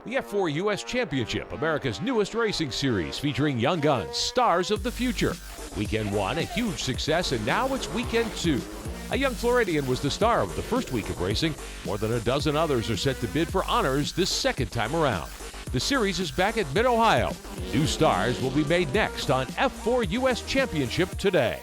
The F4 U.S. Championship, America's newest racing series featuring young guns, stars of the future. Weekend 1, a huge success, and now it's Weekend 2. A young Floridian was the star of the first week of racing. More than a dozen others are set to bid for honors this second time around. The series is back at Mid-Ohio. New stars will be made next on F4 U.S. Championship today.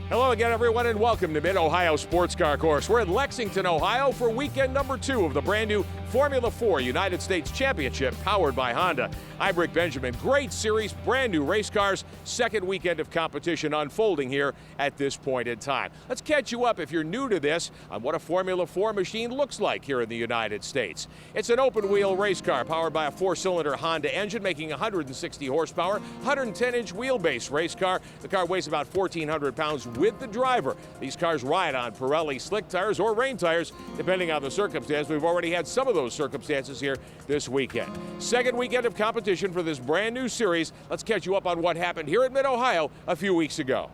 Hello again, everyone, and welcome to Mid-Ohio Sports Car Course. We're in Lexington, Ohio for weekend number 2 of the brand new Formula 4 United States Championship powered by Honda. I'm Rick Benjamin. Great series, brand new race cars, second weekend of competition unfolding here at this point in time. Let's catch you up if you're new to this on what a Formula 4 machine looks like here in the United States. It's an open-wheel race car powered by a 4-cylinder Honda engine making 160 horsepower, 110-inch wheelbase race car. The car weighs about 1,400 pounds with the driver. These cars ride on Pirelli slick tires or rain tires, depending on the circumstance. We've already had some of those circumstances here this weekend. Second weekend of competition for this brand new series. Let's catch you up on what happened here at Mid-Ohio a few weeks ago.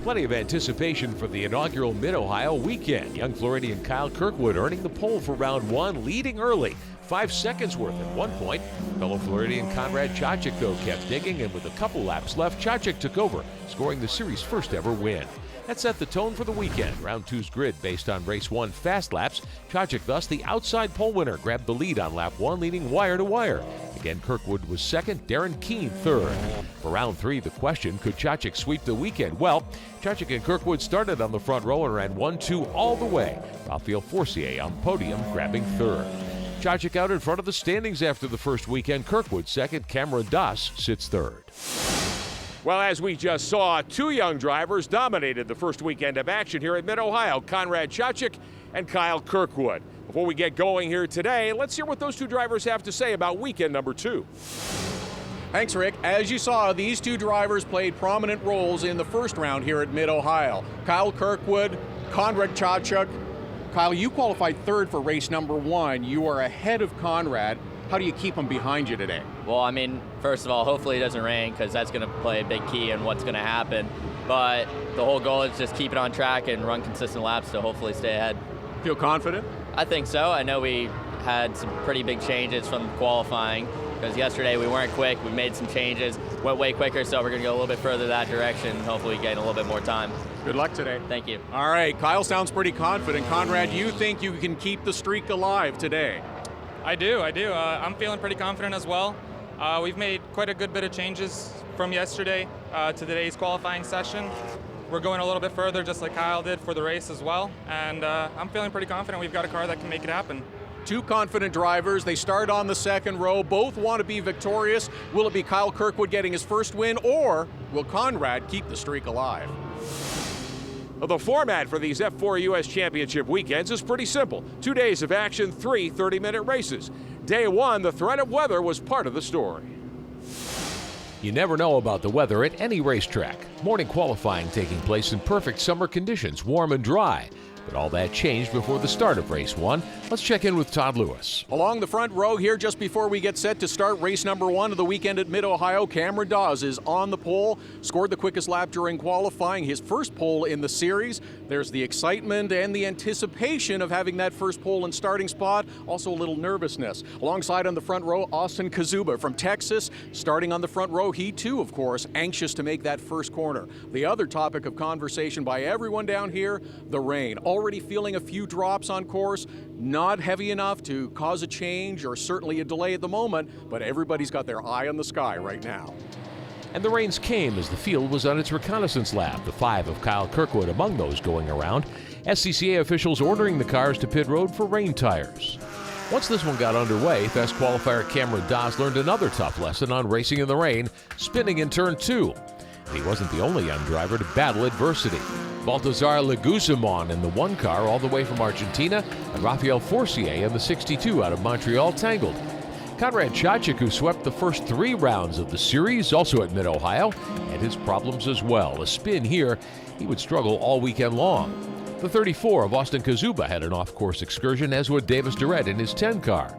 Plenty of anticipation for the inaugural Mid-Ohio weekend. Young Floridian Kyle Kirkwood earning the pole for round 1, leading early. 5 seconds worth at one point. Fellow Floridian Konrad Čačić, though, kept digging, and with a couple laps left, Čačić took over, scoring the series' first ever win. That set the tone for the weekend. Round 2's grid based on race 1 fast laps. Čačić, thus the outside pole winner, grabbed the lead on lap 1, leading wire to wire. Again, Kirkwood was second, Darren Keene third. For round 3, the question, could Čačić sweep the weekend? Well, Čačić and Kirkwood started on the front row and ran 1-2 all the way. Rafael Forcier on podium, grabbing third. Čačić out in front of the standings after the first weekend. Kirkwood second, Cameron Doss sits third. Well, as we just saw, 2 young drivers dominated the first weekend of action here at Mid-Ohio, Konrad Čačić and Kyle Kirkwood. Before we get going here today, let's hear what those 2 drivers have to say about weekend number 2. Thanks, Rick. As you saw, these 2 drivers played prominent roles in the first round here at Mid-Ohio. Kyle Kirkwood, Konrad Čačić. Kyle, you qualified third for race number 1. You are ahead of Konrad. How do you keep him behind you today? Well, I mean, first of all, hopefully it doesn't rain because that's going to play a big key in what's going to happen. But the whole goal is just keep it on track and run consistent laps to hopefully stay ahead. Feel confident? I think so. I know we had some pretty big changes from qualifying because yesterday we weren't quick. We made some changes, went way quicker, so we're going to go a little bit further that direction and hopefully gain a little bit more time. Good luck today. Thank you. All right, Kyle sounds pretty confident. Konrad, you think you can keep the streak alive today? I do. I'm feeling pretty confident as well. We've made quite a good bit of changes from yesterday to today's qualifying session. We're going a little bit further, just like Kyle did for the race as well. And I'm feeling pretty confident we've got a car that can make it happen. 2 confident drivers. They start on the second row. Both want to be victorious. Will it be Kyle Kirkwood getting his first win, or will Konrad keep the streak alive? Well, the format for these F4 U.S. Championship weekends is pretty simple. 2 days of action, 3 30-minute races. Day 1, the threat of weather was part of the story. You never know about the weather at any racetrack. Morning qualifying taking place in perfect summer conditions, warm and dry. But all that changed before the start of race 1. Let's check in with Todd Lewis. Along the front row here, just before we get set to start race number 1 of the weekend at Mid-Ohio, Cameron Doss is on the pole, scored the quickest lap during qualifying, his first pole in the series. There's the excitement and the anticipation of having that first pole and starting spot, also a little nervousness. Alongside on the front row, Austin Kazuba from Texas, starting on the front row. He too, of course, anxious to make that first corner. The other topic of conversation by everyone down here, the rain. Already feeling a few drops on course, not heavy enough to cause a change or certainly a delay at the moment, but everybody's got their eye on the sky right now. And the rains came as the field was on its reconnaissance lap, the 5 of Kyle Kirkwood among those going around. SCCA officials ordering the cars to pit road for rain tires. Once this one got underway, fast qualifier Cameron Doss learned another tough lesson on racing in the rain, spinning in turn 2. He wasn't the only young driver to battle adversity. Baltazar Leguizamon in the 1 car all the way from Argentina, and Rafael Forcier in the 62 out of Montreal tangled. Konrad Čačić, who swept the first 3 rounds of the series, also at Mid-Ohio, had his problems as well. A spin here, he would struggle all weekend long. The 34 of Austin Kazuba had an off-course excursion, as would Davis Durrett in his 10 car.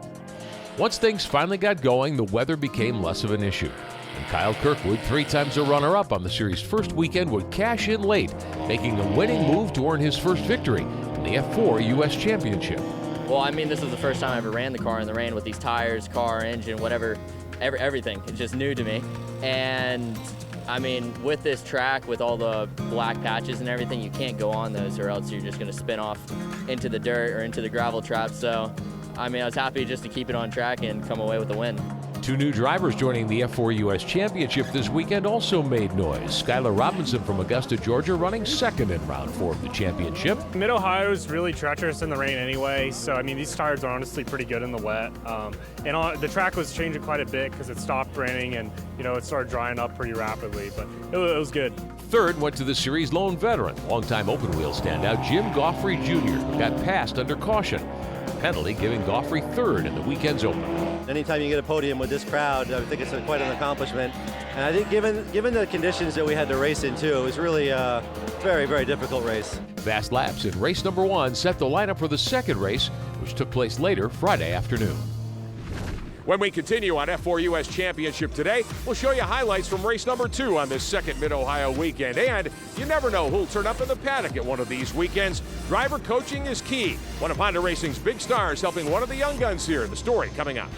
Once things finally got going, the weather became less of an issue. And Kyle Kirkwood, 3 times a runner-up on the series' first weekend, would cash in late, making a winning move to earn his first victory in the F4 U.S. Championship. Well, I mean, this is the first time I ever ran the car in the rain with these tires, car, engine, whatever, everything. It's just new to me. And I mean, with this track, with all the black patches and everything, you can't go on those or else you're just going to spin off into the dirt or into the gravel trap. So, I mean, I was happy just to keep it on track and come away with the win. 2 new drivers joining the F4 U.S. Championship this weekend also made noise. Skylar Robinson from Augusta, Georgia, running second in round 4 of the championship. Mid-Ohio is really treacherous in the rain anyway, so I mean, these tires are honestly pretty good in the wet. The track was changing quite a bit because it stopped raining and, you know, it started drying up pretty rapidly, but it was good. Third went to the series' lone veteran, longtime open wheel standout Jim Goffrey Jr., who got passed under caution. Penalty giving Goffrey third in the weekend's open. Anytime you get a podium with this crowd, I think it's quite an accomplishment. And I think given the conditions that we had to race in too, it was really a very, very difficult race. Fast laps in race number 1 set the lineup for the second race, which took place later Friday afternoon. When we continue on F4 U.S. Championship today, we'll show you highlights from race number 2 on this second Mid-Ohio weekend. And you never know who'll turn up in the paddock at one of these weekends. Driver coaching is key. One of Honda Racing's big stars helping one of the young guns here. The story coming up.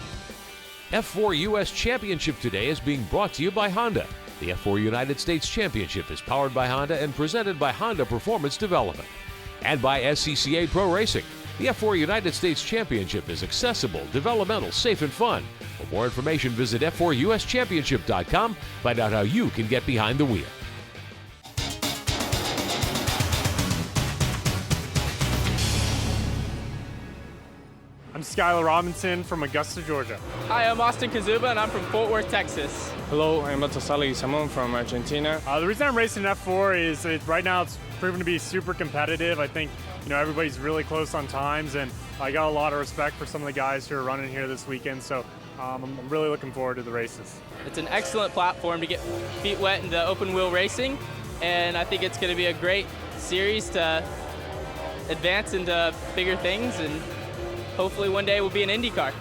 F4 U.S. Championship today is being brought to you by Honda. The F4 United States Championship is powered by Honda and presented by Honda Performance Development. And by SCCA Pro Racing. The F4 United States Championship is accessible, developmental, safe, and fun. For more information, visit F4USChampionship.com. Find out how you can get behind the wheel. I'm Skylar Robinson from Augusta, Georgia. Hi, I'm Austin Kazuba, and I'm from Fort Worth, Texas. Hello, I'm Batosali Samon from Argentina. The reason I'm racing F4 is right now it's proven to be super competitive. I think, you know, everybody's really close on times, and I got a lot of respect for some of the guys who are running here this weekend, so I'm really looking forward to the races. It's an excellent platform to get feet wet into open wheel racing, and I think it's going to be a great series to advance into bigger things, and hopefully one day we'll be an IndyCar.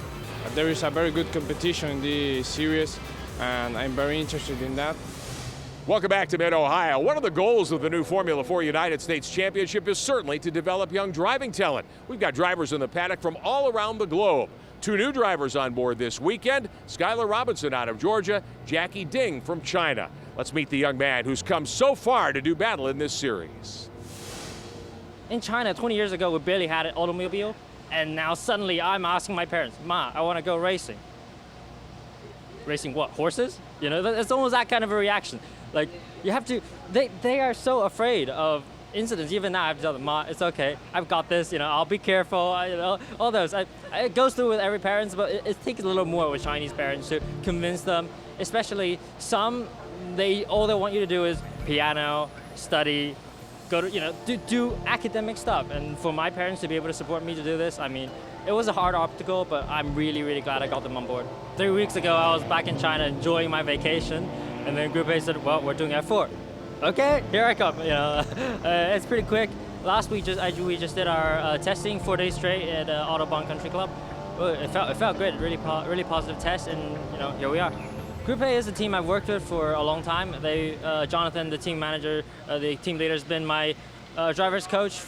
There is a very good competition in this series, and I'm very interested in that. Welcome back to Mid-Ohio. One of the goals of the new Formula 4 United States Championship is certainly to develop young driving talent. We've got drivers in the paddock from all around the globe. 2 new drivers on board this weekend, Skylar Robinson out of Georgia, Jackie Ding from China. Let's meet the young man who's come so far to do battle in this series. In China, 20 years ago, we barely had an automobile, and now suddenly I'm asking my parents, Ma, I want to go racing. Racing what, horses? You know, it's almost that kind of a reaction. Like, you have to, they are so afraid of incidents. Even now, I have to tell them, Ma, it's okay, I've got this, you know, I'll be careful, you know, all those. It goes through with every parent, but it takes a little more with Chinese parents to convince them, especially some, all they want you to do is piano, study, go to, you know, do academic stuff. And for my parents to be able to support me to do this, I mean, it was a hard obstacle, but I'm really, really glad I got them on board. 3 weeks ago, I was back in China enjoying my vacation, and then Group A said, well, we're doing F4. Okay, here I come, you know. It's pretty quick. Last week, we just did our testing 4 days straight at Autobahn Country Club. It felt great, really positive test, and you know, here we are. Group A is a team I've worked with for a long time. Jonathan, the team manager, the team leader, has been my driver's coach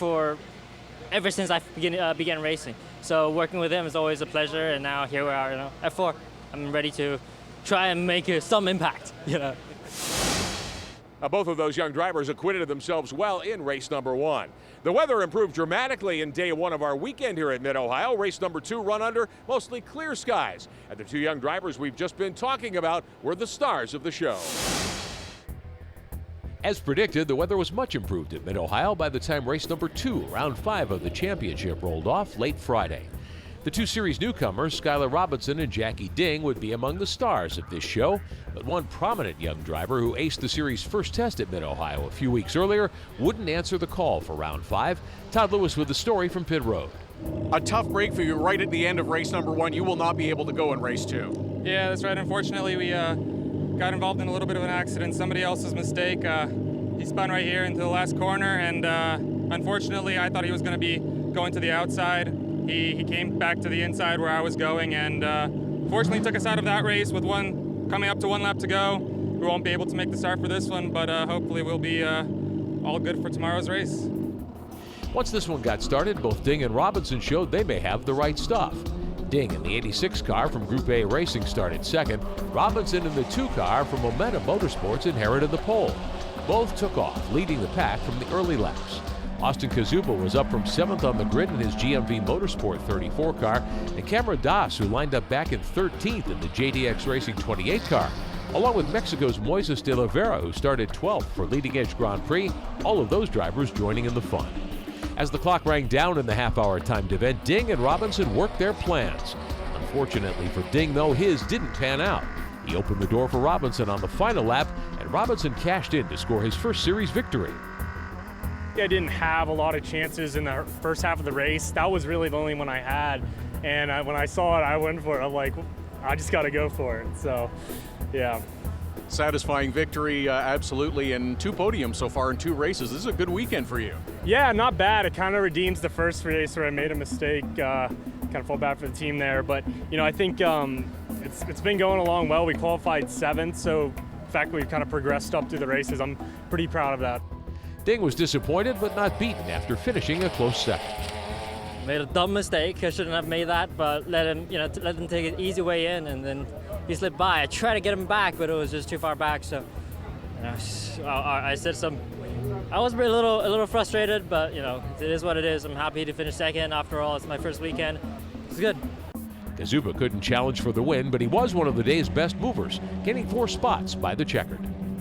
ever since I began racing. So working with him is always a pleasure, and now here we are, you know, F4. I'm ready to try and make some impact, you know. Both of those young drivers acquitted themselves well in race number 1. The weather improved dramatically in day 1 of our weekend here at Mid-Ohio. Race number 2 run under mostly clear skies. And the 2 young drivers we've just been talking about were the stars of the show. As predicted, the weather was much improved at Mid-Ohio by the time race number 2, round 5 of the championship, rolled off late Friday. The 2 series newcomers, Skylar Robinson and Jackie Ding, would be among the stars of this show. But one prominent young driver who aced the series' first test at Mid-Ohio a few weeks earlier wouldn't answer the call for round 5. Todd Lewis with the story from pit road. A tough break for you right at the end of race number 1. You will not be able to go in race 2. Yeah, that's right. Unfortunately, we got involved in a little bit of an accident. Somebody else's mistake. He spun right here into the last corner, and unfortunately, I thought he was going to be going to the outside. He came back to the inside where I was going, and Fortunately, took us out of that race with coming up to 1 lap to go. We won't be able to make the start for this one, but hopefully we'll be all good for tomorrow's race. Once this one got started, both Ding and Robinson showed they may have the right stuff. Ding in the 86 car from Group A Racing started second. Robinson in the 2 car from Momentum Motorsports inherited the pole. Both took off, leading the pack from the early laps. Austin Kazuba was up from 7th on the grid in his GMV Motorsport 34 car, and Cameron Das, who lined up back in 13th in the JDX Racing 28 car, along with Mexico's Moises de Oliveira, who started 12th for Leading Edge Grand Prix, all of those drivers joining in the fun. As the clock rang down in the half-hour timed event, Ding and Robinson worked their plans. Unfortunately for Ding, though, his didn't pan out. He opened the door for Robinson on the final lap, and Robinson cashed in to score his first series victory. I didn't have a lot of chances in the first half of the race. That was really the only one I had. And when I saw it, I went for it. I'm like, I just got to go for it. So, yeah. Satisfying victory, absolutely, and 2 podiums so far in 2 races. This is a good weekend for you. Yeah, not bad. It kind of redeems the first race where I made a mistake. Kind of felt bad for the team there. But, I think it's been going along well. We qualified 7th, so the fact that we've kind of progressed up through the races, I'm pretty proud of that. Ding was disappointed but not beaten after finishing a close second. Made a dumb mistake. I shouldn't have made that, but let him take an easy way in, and then he slipped by. I tried to get him back, but it was just too far back. So, I said I was a little frustrated, but it is what it is. I'm happy to finish second. After all, it's my first weekend. It's good. Kazuba couldn't challenge for the win, but he was one of the day's best movers, gaining 4 spots by the checkered.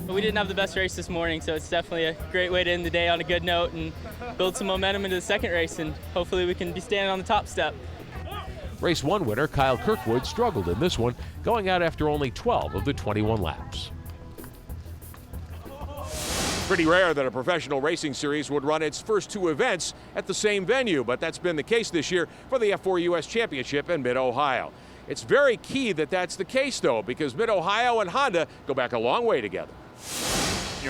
We didn't have the best race this morning, so it's definitely a great way to end the day on a good note and build some momentum into the second race, and hopefully we can be standing on the top step. Race 1 winner Kyle Kirkwood struggled in this one, going out after only 12 of the 21 laps. Pretty rare that a professional racing series would run its first 2 events at the same venue, but that's been the case this year for the F4 U.S. Championship in Mid-Ohio. It's very key that that's the case, though, because Mid-Ohio and Honda go back a long way together.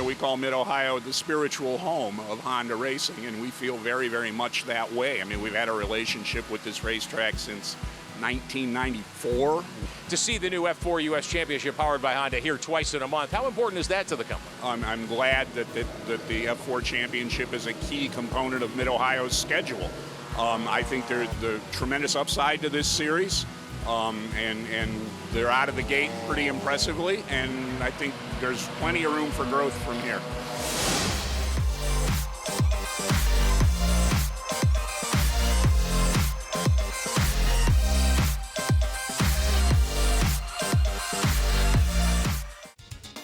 We call Mid-Ohio the spiritual home of Honda racing, and we feel very, very much that way. I mean, we've had a relationship with this racetrack since 1994. To see the new F4 U.S. Championship powered by Honda here twice in a month, how important is that to the company? I'm glad that the F4 Championship is a key component of Mid-Ohio's schedule. I think there's the tremendous upside to this series. And they're out of the gate pretty impressively, and I think there's plenty of room for growth from here.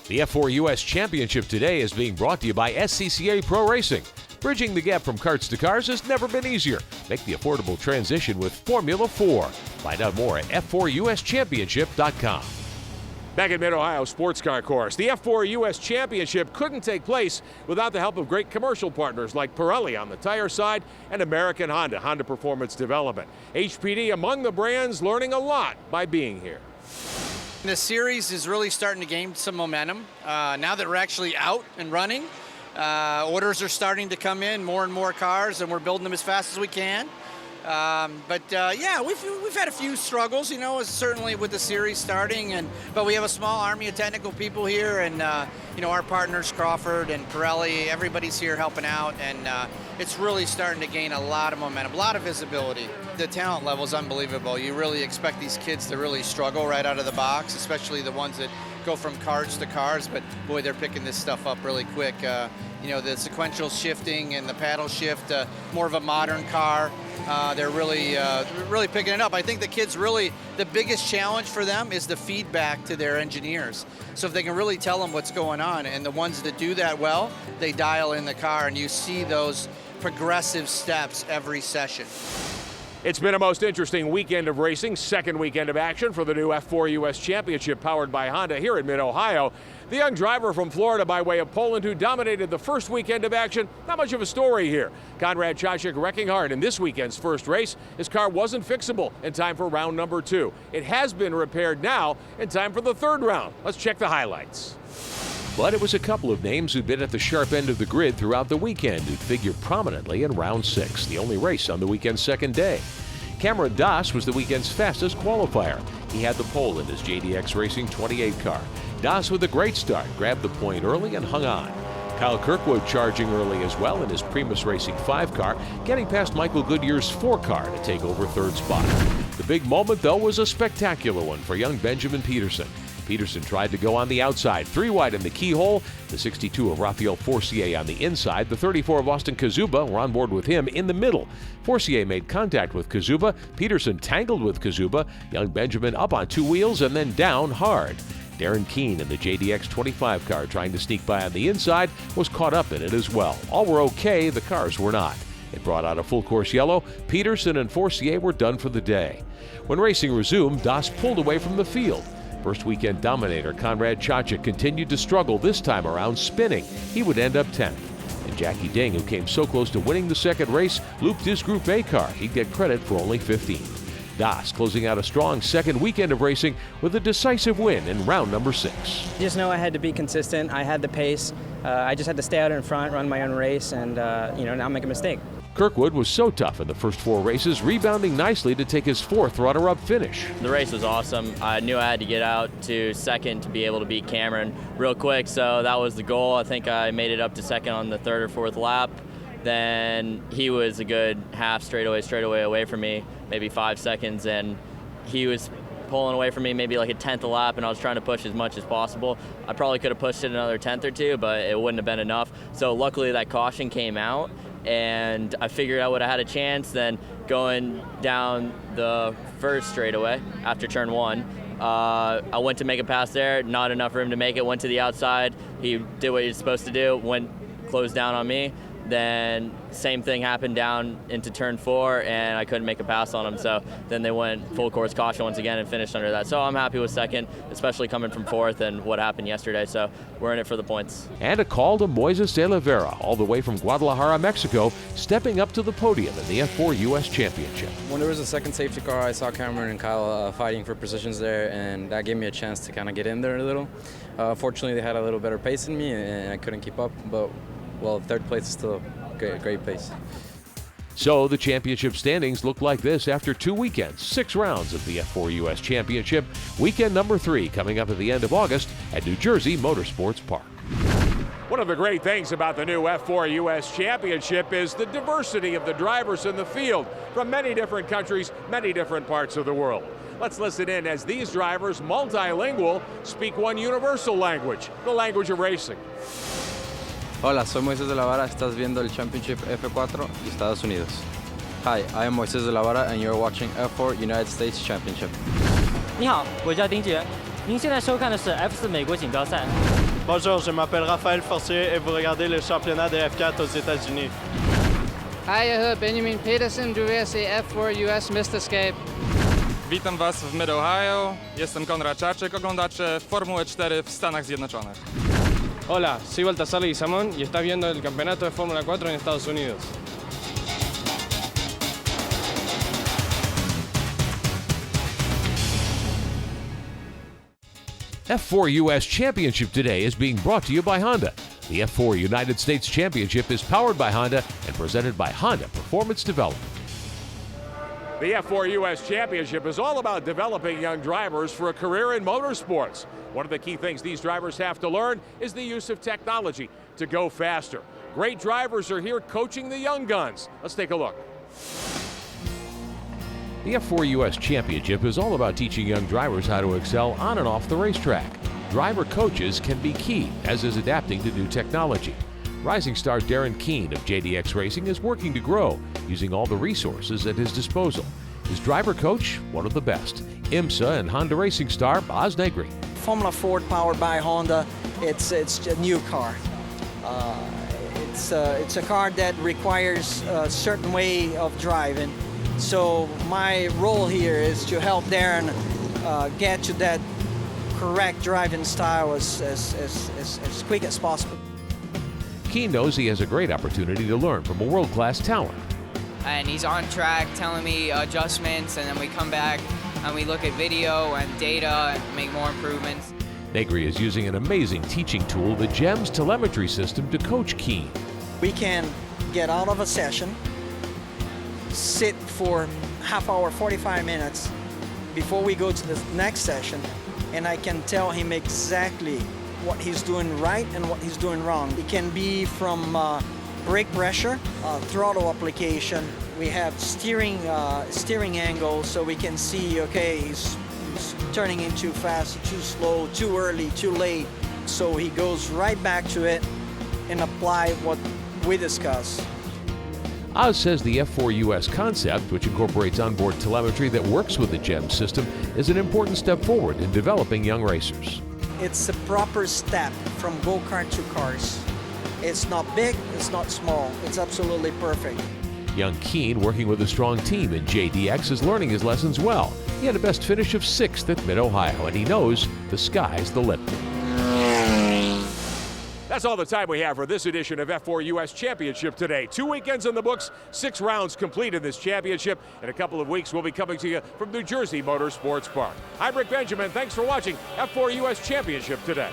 The F4 U.S. Championship today is being brought to you by SCCA Pro Racing. Bridging the gap from karts to cars has never been easier. Make the affordable transition with Formula 4. Find out more at F4USChampionship.com. Back at Mid-Ohio Sports Car Course, the F4 U.S. Championship couldn't take place without the help of great commercial partners like Pirelli on the tire side and American Honda Performance Development. HPD among the brands learning a lot by being here. The series is really starting to gain some momentum. Now that we're actually out and running, orders are starting to come in, more and more cars, and we're building them as fast as we can. Yeah, we've had a few struggles, certainly with the series starting, but we have a small army of technical people here, and our partners Crawford and Pirelli, everybody's here helping out, and it's really starting to gain a lot of momentum, a lot of visibility. The talent level is unbelievable. You really expect these kids to really struggle right out of the box, especially the ones that go from karts to cars, but boy, they're picking this stuff up really quick. The sequential shifting and the paddle shift, more of a modern car. They're really picking it up. I think the kids the biggest challenge for them is the feedback to their engineers. So if they can really tell them what's going on, and the ones that do that well, they dial in the car, and you see those progressive steps every session. It's been a most interesting weekend of racing, second weekend of action for the new F4 U.S. Championship powered by Honda here in Mid-Ohio. The young driver from Florida by way of Poland who dominated the first weekend of action, not much of a story here. Konrad Czajcik wrecking hard in this weekend's first race. His car wasn't fixable in time for round number 2. It has been repaired now in time for the third round. Let's check the highlights. But it was a couple of names who'd been at the sharp end of the grid throughout the weekend who'd figure prominently in round 6, the only race on the weekend's second day. Cameron Das was the weekend's fastest qualifier. He had the pole in his JDX Racing 28 car. Doss with a great start, grabbed the point early and hung on. Kyle Kirkwood charging early as well in his Primus Racing 5 car, getting past Michael Goodyear's 4 car to take over third spot. The big moment, though, was a spectacular one for young Benjamin Peterson. Peterson tried to go on the outside, 3 wide in the keyhole. The 62 of Rafael Forcier on the inside. The 34 of Austin Kazuba were on board with him in the middle. Forcier made contact with Kazuba. Peterson tangled with Kazuba. Young Benjamin up on 2 wheels and then down hard. Darren Keene in the JDX 25 car trying to sneak by on the inside was caught up in it as well. All were okay, the cars were not. It brought out a full course yellow. Peterson and Forcier were done for the day. When racing resumed, Doss pulled away from the field. First weekend dominator Konrad Čaček continued to struggle, this time around spinning. He would end up 10th. And Jackie Ding, who came so close to winning the second race, looped his Group A car. He'd get credit for only 15th. Doss closing out a strong second weekend of racing with a decisive win in round number 6. Just know I had to be consistent. I had the pace. I just had to stay out in front, run my own race, and not make a mistake. Kirkwood was so tough in the first 4 races, rebounding nicely to take his 4th runner-up finish. The race was awesome. I knew I had to get out to second to be able to beat Cameron real quick, so that was the goal. I think I made it up to second on the 3rd or 4th lap. Then he was a good half straightaway away from me, maybe 5 seconds, and he was pulling away from me maybe like a 10th a lap, and I was trying to push as much as possible. I probably could have pushed it another 10th or 2, but it wouldn't have been enough. So luckily that caution came out, and I figured I would have had a chance. Then going down the first straightaway after turn 1, I went to make a pass there, not enough room to make it, went to the outside. He did what he was supposed to do, closed down on me. Then same thing happened down into turn 4, and I couldn't make a pass on him. So then they went full course caution once again and finished under that. So I'm happy with second, especially coming from 4th and what happened yesterday. So we're in it for the points. And a call to Moises de Oliveira, all the way from Guadalajara, Mexico, stepping up to the podium in the F4 U.S. Championship. When there was a second safety car, I saw Cameron and Kyle fighting for positions there, and that gave me a chance to kind of get in there a little. Fortunately, they had a little better pace than me, and I couldn't keep up, but well, 3rd place is still a great place. So the championship standings look like this after 2 weekends, 6 rounds of the F4 U.S. Championship. Weekend number 3 coming up at the end of August at New Jersey Motorsports Park. One of the great things about the new F4 U.S. Championship is the diversity of the drivers in the field from many different countries, many different parts of the world. Let's listen in as these drivers, multilingual, speak one universal language, the language of racing. Hola, soy Moisés de la Vara. Estás viendo el Championship F4 y Estados Unidos. Hi, I am Moisés de la Vara and you're watching F4 United States Championship. 你好，我叫丁杰，您现在收看的是 F4 美国锦标赛。 Bonjour, je m'appelle Raphaël Forcier et vous regardez le championnat de F4 aux États-Unis. Hi, jag heter Benjamin Peterson, du vill se F4 US Mästerskap. Witam Was w Mid-Ohio. Jestem Konrad Čaček. Oglądacie Formułę 4 w Stanach Zjednoczonych. Hola, soy Baltasar Leguizamón y está viendo el campeonato de Fórmula 4 en Estados Unidos. F4 U.S. Championship today is being brought to you by Honda. The F4 United States Championship is powered by Honda and presented by Honda Performance Development. The F4 U.S. Championship is all about developing young drivers for a career in motorsports. One of the key things these drivers have to learn is the use of technology to go faster. Great drivers are here coaching the young guns. Let's take a look. The F4 U.S. Championship is all about teaching young drivers how to excel on and off the racetrack. Driver coaches can be key, as is adapting to new technology. Rising star Darren Keene of JDX Racing is working to grow, using all the resources at his disposal. His driver coach, one of the best, IMSA and Honda racing star Ozz Negri. Formula Ford powered by Honda, it's a new car. It's a car that requires a certain way of driving. So my role here is to help Darren get to that correct driving style as quick as possible. Keene knows he has a great opportunity to learn from a world-class talent. And he's on track telling me adjustments, and then we come back and we look at video and data and make more improvements. Negri is using an amazing teaching tool, the GEMS telemetry system, to coach Keene. We can get out of a session, sit for half hour, 45 minutes, before we go to the next session, and I can tell him exactly what he's doing right and what he's doing wrong. It can be from brake pressure, throttle application. We have steering angle, so we can see, okay, he's turning in too fast, too slow, too early, too late. So he goes right back to it and apply what we discussed. Ozz says the F4 U.S. concept, which incorporates onboard telemetry that works with the GEM system, is an important step forward in developing young racers. It's a proper step from go-kart to cars. It's not big, it's not small, it's absolutely perfect. Young Keen, working with a strong team in JDX, is learning his lessons well. He had a best finish of 6th at Mid-Ohio, and he knows the sky's the limit. That's all the time we have for this edition of F4 U.S. Championship today. 2 weekends in the books, 6 rounds complete in this championship. In a couple of weeks, we'll be coming to you from New Jersey Motorsports Park. I'm Rick Benjamin. Thanks for watching F4 U.S. Championship today.